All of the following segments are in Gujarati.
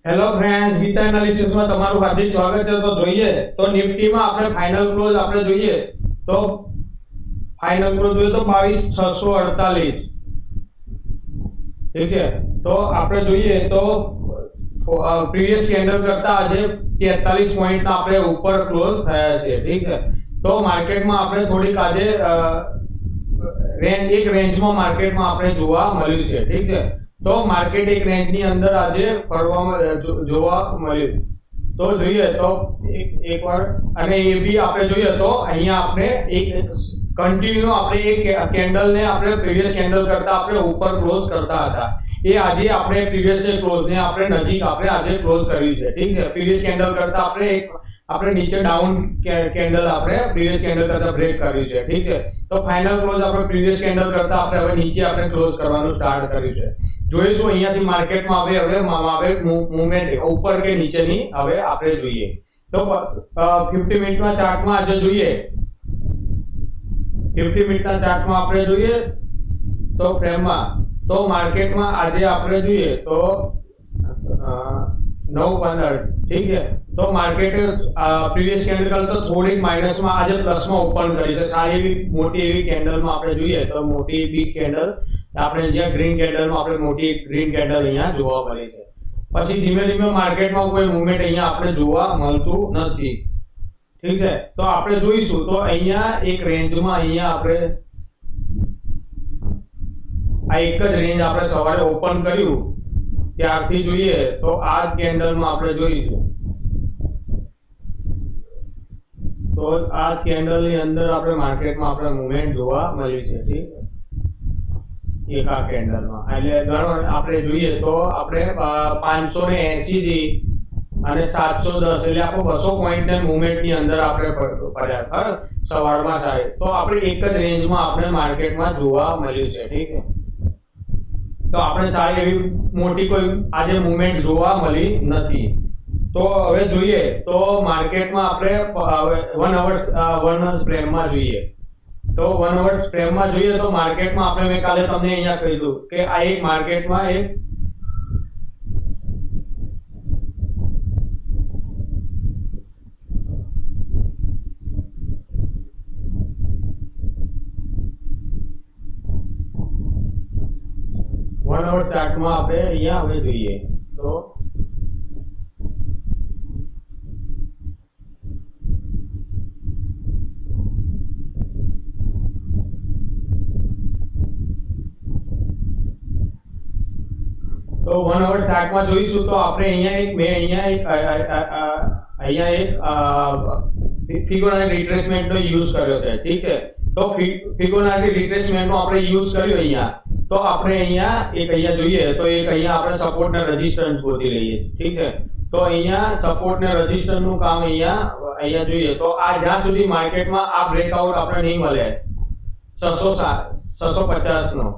હેલો ફ્રેન્ડ્સ, ગીતા એનાલિસિસમાં તમારું હાર્દિક સ્વાગત છે। તો જોઈએ તો નિફ્ટીમાં આપણે ફાઇનલ ક્લોઝ આપણે જોઈએ તો ફાઇનલ ક્લોઝ જોઈએ તો 22,648, ઠીક છે। તો આપણે જોઈએ તો પ્રીવિયસ કેન્ડલ કરતા આજે 43 પોઈન્ટના આપણે ઉપર ક્લોઝ થયા છે, ઠીક છે। તો માર્કેટમાં આપણે થોડીક આજે રેન્જમાં માર્કેટમાં આપણે જોવા મળ્યું છે, ઠીક છે। તો માર્કેટ એક રેન્જની અંદર આજે ફરવામાં જોવા મળ્યું। તો જોઈએ તો એકવાર અને એ બી આપણે જોઈએ તો અહીંયા આપણે એક કન્ટિન્યુ આપણે એક કેન્ડલને આપણે પ્રીવિયસ કેન્ડલ કરતા આપણે ઉપર ક્લોઝ કરતા હતા, એ આજે આપણે પ્રીવિયસ ક્લોઝને આપણે નજીક આપણે આજે ક્લોઝ કર્યું છે, ઠીક છે। પ્રીવિયસ કેન્ડલ કરતા આપણે નીચે ડાઉન કેન્ડલ આપણે પ્રીવિયસ કેન્ડલ કરતા બ્રેક કર્યું છે, ઠીક છે। તો ફાઇનલ ક્લોઝ આપણે પ્રીવિયસ કેન્ડલ કરતા આપણે હવે નીચે આપણે ક્લોઝ કરવાનું સ્ટાર્ટ કર્યું છે। જોઈશું અહીંયાથી માર્કેટમાં હવે મૂવમેન્ટ ઉપર કે નીચેની હવે આપણે જોઈએ તો 50 મિનિટના ચાર્ટમાં આજે જોઈએ 50 મિનિટના ચાર્ટમાં આપણે જોઈએ તો ફ્રેમમાં તો માર્કેટમાં આજે આપણે જોઈએ તો 9:15, ઠીક છે। તો માર્કેટ પ્રીવિયસ કેન્ડલ કરતા થોડીક માઇનસમાં આજે પ્લસમાં ઓપન કરી છે। સારી એવી મોટી એવી કેન્ડલમાં આપણે જોઈએ તો મોટી બિગ કેન્ડલ આપણે જ્યાં ગ્રીન કેન્ડલમાં આપણે મોટી ગ્રીન કેન્ડલ અહીંયા જોવા મળી છે। પછી ધીમે ધીમે માર્કેટમાં કોઈ મૂવમેન્ટ અહીંયા આપણે જોવા મળતું નથી, ઠીક છે। તો આપણે જોઈશું તો અહીંયા એક રેન્જમાં અહીંયા આપણે આ એક જ રેન્જ આપણે સવારે ઓપન કર્યું ત્યારથી જોઈએ તો આ જ કેન્ડલમાં આપણે જોઈશું તો આ કેન્ડલની અંદર આપણે માર્કેટમાં આપણે મૂવમેન્ટ જોવા મળી છે, ઠીક છે। એક આ કેન્ડલમાં એટલે ઘણો આપણે જોઈએ તો આપણે 580 થી અને 710 એટલે આપણે 200 પોઈન્ટના મૂવમેન્ટની અંદર આપણે પડ્યા સવારમાં સારી તો આપણે એક જ રેન્જમાં આપણે માર્કેટમાં જોવા મળ્યું છે, ઠીક છે। તો આપણે સારી એવી મોટી કોઈ આજે મૂવમેન્ટ જોવા મળી નથી। તો હવે જોઈએ તો માર્કેટમાં આપણે 1 અવર્સ ફ્રેમમાં જોઈએ તો 1 અવર્સ ફ્રેમમાં જોઈએ તો માર્કેટમાં આપણે મેં કાલે તમને અહીંયા કીધું કે આ એક માર્કેટમાં એક ચાર્ટમાં આપણે અહીંયા હવે જોઈએ તો તો 1 અવર ચાર્ટમાં જોઈશું તો આપણે અહીંયા એક ફિબોનાચી રિટ્રેસમેન્ટનો યુઝ કર્યો છે, ઠીક છે। તો ફિબોનાચી રિટ્રેસમેન્ટનો આપણે યુઝ કર્યો અહીંયા તો આપણે અહીંયા જોઈએ તો એક અહીંયા આપણે સપોર્ટ ને રેઝિસ્ટન્સ ગોતી લઈએ છીએ, ઠીક છે। તો અહીંયા સપોર્ટ ને રેઝિસ્ટન્સ નું કામ અહીંયા જોઈએ તો આ જ્યાં સુધી માર્કેટમાં આ બ્રેકઆઉટ આપણે નહીં મળે 650 નો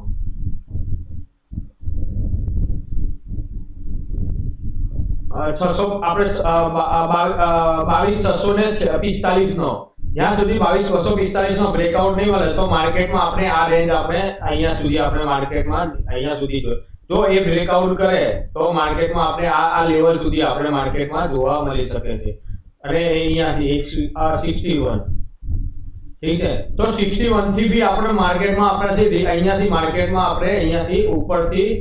આપણે 22,645 નો જ્યાં સુધી 22,245 નો બ્રેકઆઉટ નહીં મળે તો માર્કેટમાં આપણે આ રેન્જ આપણે અહીંયા સુધી આપણે માર્કેટમાં અહીંયા સુધી જો એ બ્રેકઆઉટ કરે તો માર્કેટમાં આપણે આ લેવલ સુધી આપણે માર્કેટમાં જોવા મળી શકે છે અને અહીંયાથી 61, ઠીક છે। તો 61 થી બી આપણે માર્કેટમાં આપણાથી અહીંયાથી માર્કેટમાં આપણે અહીંયાથી ઉપરથી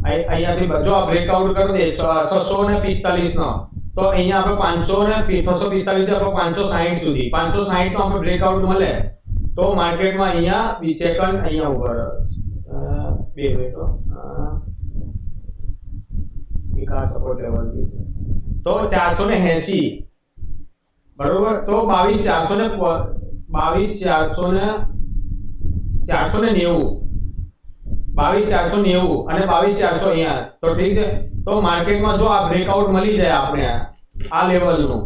અહીંયાથી જો આ બ્રેકઆઉટ કરી દે 645 નો તો અહીંયા આપણે 645 થી આપણે 560 સુધી 560 નો આપણે બ્રેકઆઉટ મળે તો માર્કેટમાં અહીંયા બી સેકન્ડ અહીંયા ઉપર 2 મિનિટ વિકાસ સપોર્ટ લેવલ બી છે તો 480 બરોબર તો 22,490 અને 22,400 અહીંયા તો ઠીક છે। તો માર્કેટમાં જો આ બ્રેકઆઉટ મળી જાય આપણે આ લેવલનું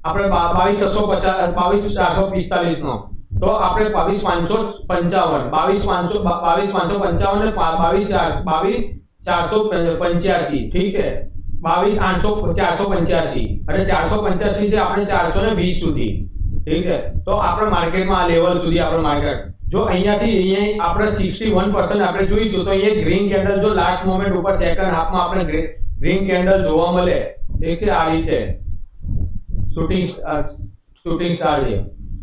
આપણે 22,445 નો તો આપણે 22,555 ને 22,485, ઠીક છે। 22,485 અને 485 થી આપણે 420 સુધી, ઠીક છે। તો આપણે માર્કેટમાં આ લેવલ સુધી આપણે માર્કેટ જો અહીંયાથી અહીંયા આપણે 61% આપણે જોઈશું તો અહીંયા ગ્રીન કેન્ડલ જો લાસ્ટ મોમેન્ટ ઉપર સેકન્ડ હાફમાં આપણે ગ્રીન કેન્ડલ જોવા મળે, ઠીક છે, આ રીતે શૂટિંગ સ્ટાર છે,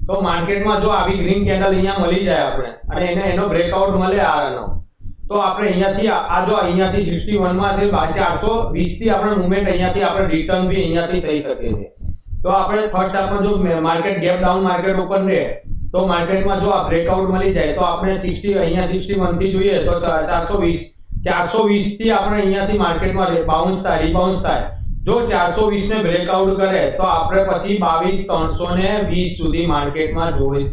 તો માર્કેટમાં જો આવી ગ્રીન કેન્ડલ અહીંયા મળી જાય આપણે અને એનો બ્રેકઆઉટ મળે આનો, તો આપણે અહીંયાથી આ જો અહીંયાથી 61 માં છે 420 થી આપણે મૂવમેન્ટ અહીંયાથી આપણે રિટર્ન બી અહીંયાથી થઈ શકે છે. તો આપણે ફર્સ્ટ આપણે જો market gap down market open રહે તો માર્કેટમાં જો આ બ્રેકઆઉટ મળી જાય તો આપણે 60 અહીંયા 61 થી જોઈએ તો 420 થી આપણે અહીંયાથી માર્કેટમાં બાઉન્સ થાય, રીબાઉન્સ થાય. જો 420 ને બ્રેકઆઉટ કરે તો આપણે પછી 22320 સુધી માર્કેટમાં જોઈ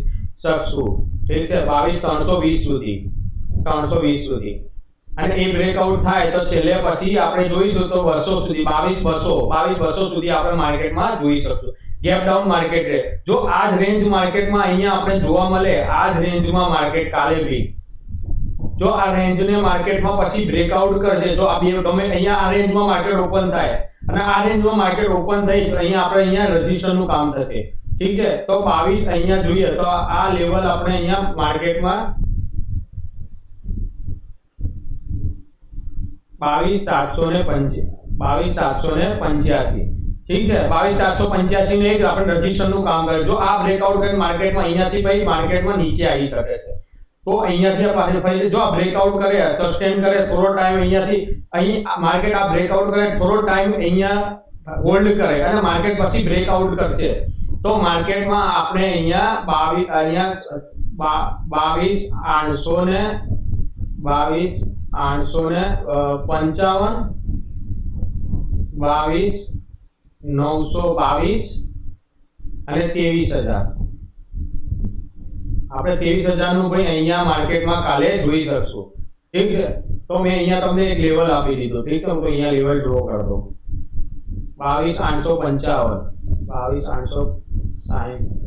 શકશું, ઠીક છે, 22320 સુધી અને એ બ્રેકઆઉટ થાય તો છેલ્લે પછી આપણે જોઈશું તો 200 સુધી 22200 સુધી આપણે માર્કેટમાં જોઈ શકશું. ગેપ ડાઉન માર્કેટ રહે, જો આ જ રેન્જ માર્કેટમાં અહીંયા આપણે જોવા મળે, આ જ રેન્જમાં માર્કેટ કાલે બી જો આ રેન્જને માર્કેટમાં પછી બ્રેકઆઉટ કરશે, જો આ બે ગમે અહીંયા આ રેન્જમાં માર્કેટ ઓપન થાય અને આ રેન્જમાં માર્કેટ ઓપન થઈ તો અહીંયા આપણે અહીંયા રેઝિસ્ટન્સનું કામ થશે, ઠીક છે. તો 22 અહીંયા જોઈએ તો આ લેવલ આપણે અહીંયા માર્કેટમાં 22785, ઠીક છે, 22785 ને આપણે રેઝિસ્ટન્સનું કામ કરે. જો આ બ્રેકઆઉટ કરીને માર્કેટમાં અહીંયાથી ભાઈ માર્કેટમાં નીચે આવી શકે છે, તો અહીંયાથી પાછળ ફરી જો આ બ્રેકઆઉટ કરે, સસ્ટેન કરે, થોડો ટાઈમ અહીંયાથી અહીં માર્કેટ આ બ્રેકઆઉટ કરે, થોડો ટાઈમ અહીંયા હોલ્ડ કરે અને માર્કેટ પછી બ્રેકઆઉટ કરશે તો માર્કેટમાં આપણે અહીંયા 22855, 22922 અને 23000 આપણે 23000 નું ભાઈ અહીંયા માર્કેટમાં કાલે જોઈ શકશું, ઠીક છે. તો મેં અહીંયા તમને એક લેવલ આપી દીધું, ઠીક છે, હું અહીંયા લેવલ ડ્રો કરી દઉં 22855, 22860.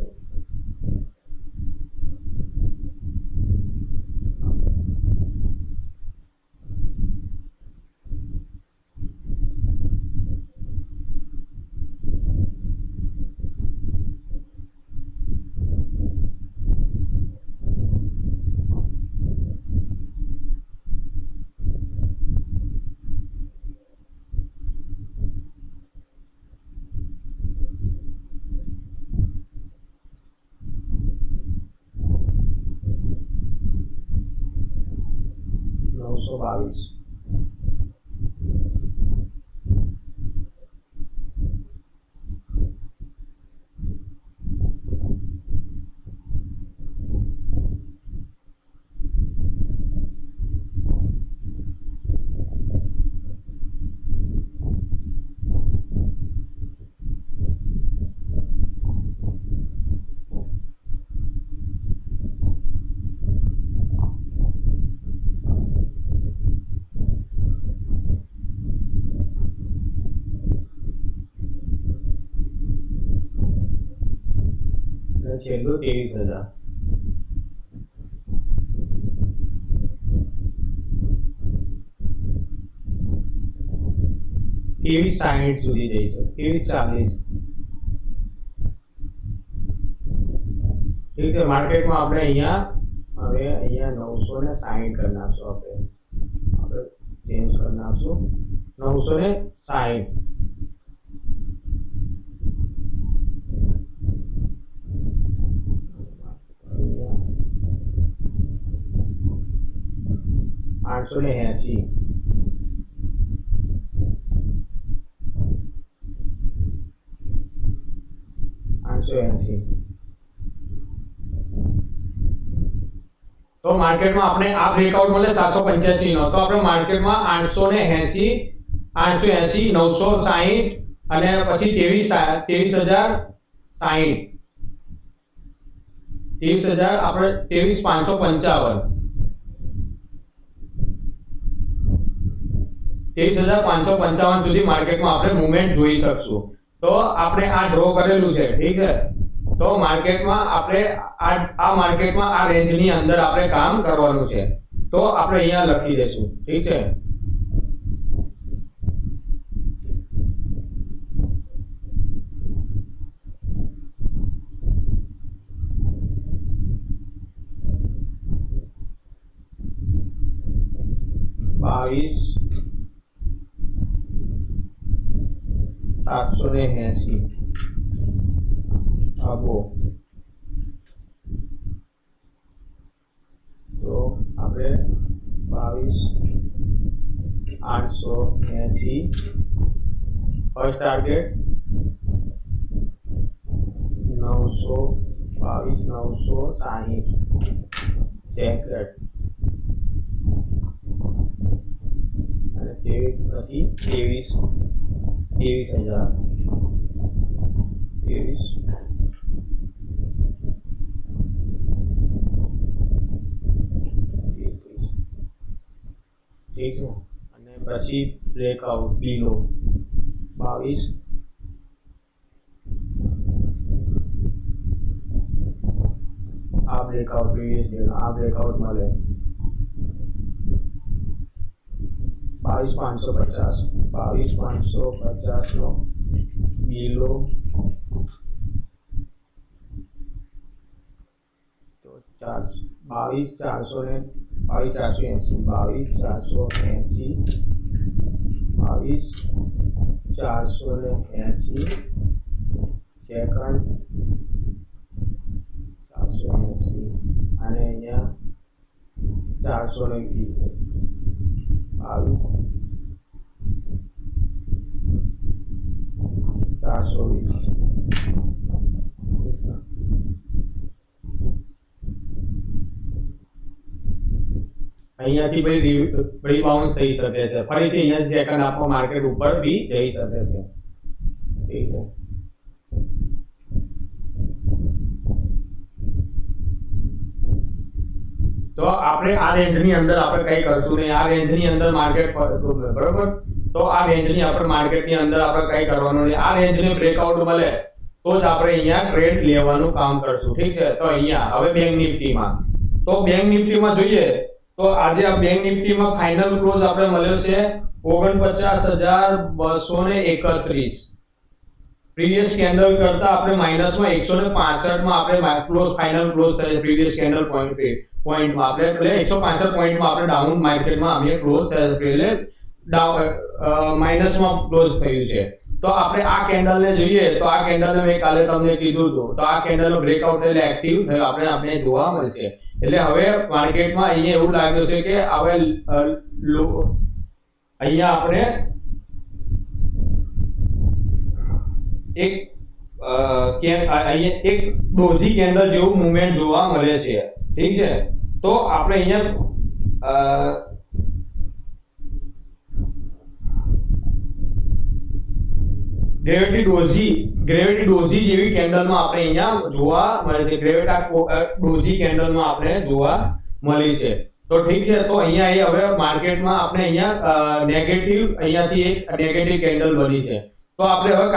છેલ્લું 23000. ત્રેવીસ 60 સુધી જઈ શકે, 2340, ઠીક છે. માર્કેટમાં આપણે અહીંયા હવે અહીંયા 960 કરી નાખશું, આપણે ચેન્જ કરી નાખશું 960. आठसौ ने 80, 880. તો માર્કેટમાં આપણે આ બ્રેકઆઉટ મળે 785 નો, તો આપણે માર્કેટમાં 880, 960 અને પછી 23060, 23000 આપણે 23555, 23555 સુધી માર્કેટમાં આપણે મૂવમેન્ટ જોઈ શકશું. તો આપણે આ ડ્રો કરેલું છે, ઠીક છે. તો માર્કેટમાં આપણે આ માર્કેટમાં આ રેન્જની અંદર આપણે કામ કરવાનું છે, તો આપણે અહીંયા લખી દેશું, ઠીક છે. 780 આવો તો આપણે 22,880 ફર્સ્ટ ટાર્ગેટ 922,960 સેકન્ડ અને પછી 23,000 ઠીક છે અને પછી બ્રેકઆઉટ બીલો 22 આ બ્રેકઆઉટ પ્રીવિયસ ડે આ બ્રેકઆઉટ મળે 22,550 નો બીલો તો 22,480 સેકન્ડ 480 અને અહીંયા 420 અહીંયાથી ભાઈ રીબાઉન્સ થઈ શકે છે ફરીથી અહીંયા સેકન્ડ હાફમાં માર્કેટ ઉપર બી જઈ શકે છે ઠીક છે તો આપણે આ રેન્જની અંદર આપણે કઈ કરશું નહીં આ રેન્જની અંદર માર્કેટ બરોબર તો આ રેન્જની આપણે માર્કેટની અંદર આપણે કઈ કરવાનું નહીં આ રેન્જને બ્રેકઆઉટ મળે તો જ આપણે અહીંયા ટ્રેડ લેવાનું કામ કરશું ઠીક છે તો અહીંયા હવે બેંક નિફ્ટીમાં તો બેંક નિફ્ટીમાં જોઈએ તો આજે આ બેંક નિફ્ટીમાં ફાઇનલ ક્લોઝ આપણે મળ્યો છે 49,231 પ્રીવિયસ કેન્ડલ કરતા આપણે માઈનસમાં 165 માં આપણે ક્લોઝ ફાઇનલ ક્લોઝ થયો પ્રીવિયસ કેન્ડલ પોઈન્ટમાં આપણે એટલે 165 પોઈન્ટમાં આપણે ડાઉન માર્કેટમાં અમે ક્લોઝ થયો એટલે માઈનસમાં ક્લોઝ થયું છે તો આપણે આ કેન્ડલને જોઈએ તો આ કેન્ડલને મેં કાલે તમને કીધું હતું તો આ કેન્ડલનો બ્રેકઆઉટ એટલે એક્ટિવ થયો આપણે જોવા મળશે એટલે હવે માર્કેટમાં અહીંયા એવું લાગ્યું છે કે હવે અહીંયા આપણે એક ડોજી કેન્ડલ જેવું મૂવમેન્ટ જોવા મળે છે ઠીક છે તો આપણે અહીંયા ગ્રેવિટી ડોજી જેવી કેન્ડલમાં આપણે અહીંયા જોવા મળે છે ડોજી કેન્ડલમાં આપણે જોવા મળી છે તો ઠીક છે તો અહીંયા એ હવે માર્કેટમાં આપણે અહીંયા નેગેટિવ અહીંયાથી એક નેગેટિવ કેન્ડલ બની છે તો આપણે હવે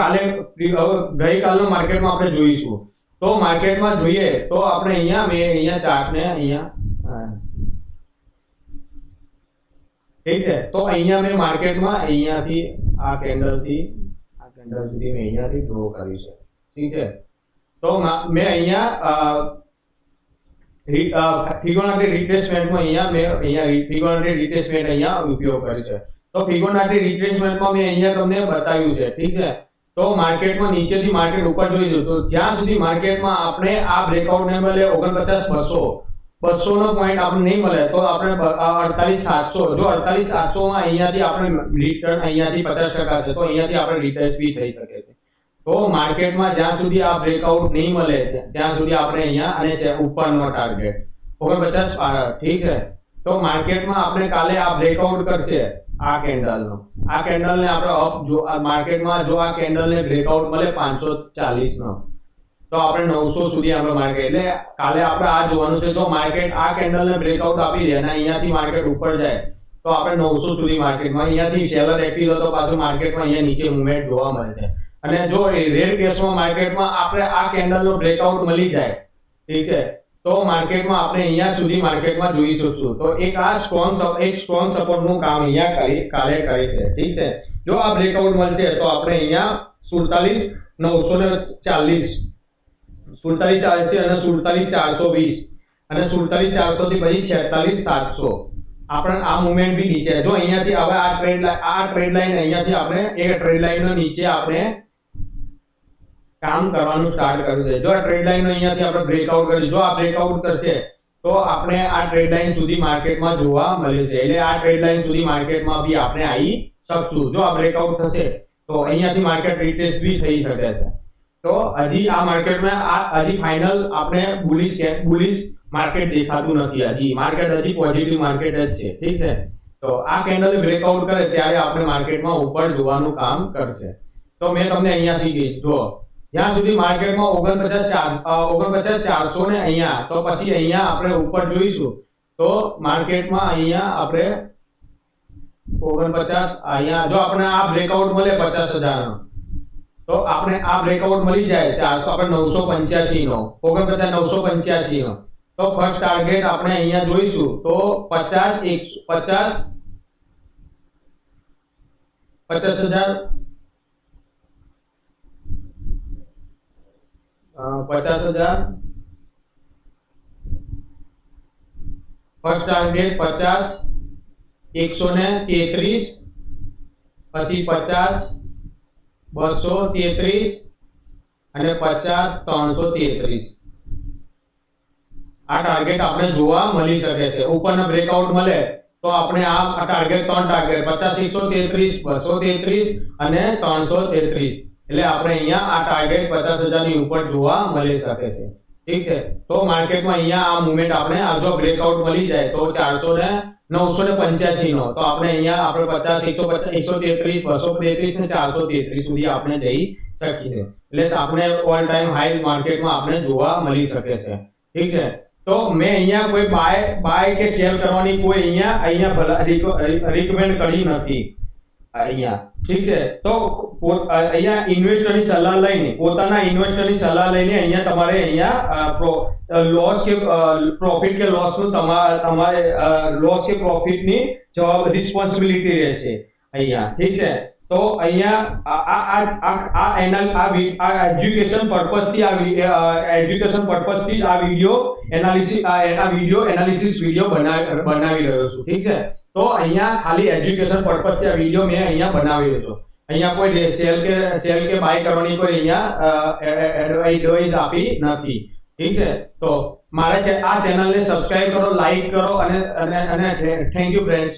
ગઈકાલનો માર્કેટમાં આપણે જોઈશું તો માર્કેટમાં જોઈએ તો આપણે અહીંયા મેં અહીંયા ચાર્ટને અહીંયા ઠીક છે તો અહીંયા મેં માર્કેટમાં અહીંયાથી આ કેન્ડલથી આ કેન્ડલ સુધી મેં અહીંયાથી ડ્રો કર્યું છે ઠીક છે તો મેં અહીંયા ફિબોનાચી રિટ્રેસમેન્ટમાં અહીંયા મેં ફિબોનાચી રિટ્રેસમેન્ટ અહીંયા ઉપયોગ કર્યો છે તો ફિબોનાચી રિટ્રેસમેન્ટમાં મેં અહીંયા તમને બતાવ્યું છે ઠીક છે તો માર્કેટમાં નીચેથી માર્કેટ ઉપર જોઈ લો તો જ્યાં સુધી માર્કેટમાં આપણે આ બ્રેકઆઉટ ને મળે 49,200 નો પોઈન્ટ આપણે નહીં મળે તો આપણે 48,700 જો 48,700 માં અહીંયાથી આપણે રિટર્ન અહીંયાથી 50% છે તો અહીંયાથી આપણે રિટ્રેસ બી થઈ શકે છે તો માર્કેટમાં જ્યાં સુધી આ બ્રેકઆઉટ નહીં મળે ત્યાં સુધી આપણે અહીંયા અને છે ઉપરનો ટાર્ગેટ 49 ઠીક છે તો માર્કેટમાં આપણે કાલે આ બ્રેકઆઉટ કરશે આ કેન્ડલને આપણે અપ જો માર્કેટમાં જો આ કેન્ડલને બ્રેકઆઉટ મળે 540 નો તો આપણે 900 સુધી આપણે માર્કેટ એટલે કાલે આપણે આ જોવાનું છે જો માર્કેટ આ કેન્ડલને બ્રેકઆઉટ આપી દે અને અહીંયાથી માર્કેટ ઉપર જાય તો આપણે 900 સુધી માર્કેટમાં અહીંયાથી સેલર એક્ટિવ હતો પાછું માર્કેટમાં અહીંયા નીચે મૂવમેન્ટ જોવા મળે છે અને જો રેર કેસમાં માર્કેટમાં આપણે આ કેન્ડલનો બ્રેકઆઉટ મળી જાય ઠીક છે તો માર્કેટમાં આપણે અહીંયા સુધી માર્કેટમાં જોઈ શકશું તો એક સ્ટ્રોંગ સપોર્ટનું કામ અહીંયા કાલે કરે છે ઠીક છે જો આ બ્રેકઆઉટ મળશે તો આપણે અહીંયા 47,940 47,420 અને 47,400 થી પછી 46,700 આપણે આ મુવમેન્ટ બી નીચે, જો અહીંયાથી હવે આ ટ્રેડ લાઈન અહીંયાથી આપણે એ ટ્રેડ લાઈનનો નીચે આપણે કામ કરવાનું સ્ટાર્ટ કર્યું છે. જો આ ટ્રેડ લાઈન અહીંયાથી આપણે બ્રેકઆઉટ કર્યું, જો આ બ્રેકઆઉટ કરશે તો આપણે આ ટ્રેડ લાઈન સુધી માર્કેટમાં જોવા મળે છે. એટલે આ ટ્રેડ લાઈન સુધી માર્કેટમાં બી આપણે આવી શકશું. જો આ બ્રેકઆઉટ થશે તો અહીંયાથી માર્કેટ રિટેસ્ટ બી થઈ શકે છે. તો હજી આ માર્કેટમાં હજી ફાઇનલ આપણે બુલિશ માર્કેટ દેખાતું નથી. હજી માર્કેટ હજી પોઝિટિવ માર્કેટ જ છે. ઠીક છે. તો આ કેન્ડલ બ્રેકઆઉટ કરે ત્યારે આપણે માર્કેટમાં ઉપર જોવાનું કામ કરશે. તો મેં તમને અહીંયાથી કીધું, જો જ્યાં સુધી માર્કેટમાં 49,400 ને અહીંયા, તો પછી અહીંયા આપણે ઉપર જોઈશું તો માર્કેટમાં અહીંયા આપણે 49 અહીંયા જો આપણે આ બ્રેકઆઉટ મળે 50,000 નો, તો આપણે આ બ્રેકઆઉટ મળી જાય 400 આપણે 985 નો 49,985 નો, તો ફર્સ્ટ ટાર્ગેટ આપણે અહીંયા જોઈશું તો 50,000 ફર્સ્ટ ટાર્ગેટ 50, 133, પછી 50, 233 અને 50, 333 આ ટાર્ગેટ આપણે જોવા મળી શકે છે. ઉપરના બ્રેકઆઉટ મળે તો આપણે આ ટાર્ગેટ 3 ટાર્ગેટ 50, 133, 233 અને 333 એટલે આપણે અહીંયા આ ટાર્ગેટ 50,000 ની ઉપર જોવા મળી શકે છે. ઠીક છે. તો માર્કેટમાં અહીંયા આ મુવમેન્ટ આપણે આ જો બ્રેકઆઉટ મળી જાય તો 985 નો, તો આપણે અહીંયા આપણે 50, 133, 233 ને 433 સુધી આપણે જઈ શકીએ. એટલે આપણે ઓલ ટાઈમ હાઈ માર્કેટમાં આપણે જોવા મળી શકે છે. ઠીક છે. તો મેં અહીંયા કોઈ બાય કે સેલ કરવાની કોઈ અહીંયા રિકમેન્ડ કરી નથી અહીંયા. ઠીક છે. તો અહીંયા ઇન્વેસ્ટરની સલાહ લઈને પોતાના ઇન્વેસ્ટરની સલાહ લઈને અહીંયા તમારે અહીંયા લોસ કે પ્રોફિટ કે લોસ નું તમારે લોસ કે પ્રોફિટ ની જવાબ રિસ્પોન્સિબિલિટી રહેશે અહીંયા. ઠીક છે. તો અહીંયા એજ્યુકેશન પર્પઝ થી આ વિડિયો એનાલિસિસ વિડિયો બનાવી રહ્યો છું. ઠીક છે. તો અહીંયા ખાલી એજ્યુકેશન પર્પઝ થી આ વિડિયો મેં અહીંયા બનાવી રહ્યો છું. અહીંયા કોઈ સેલ કે બાય કરવાની કોઈ અહીંયા એડવાઇસ આપી નથી. ઠીક છે. તો મારા આ ચેનલને સબસ્ક્રાઇબ કરો, લાઈક કરો અને થેન્ક યુ ફ્રેન્ડ્સ.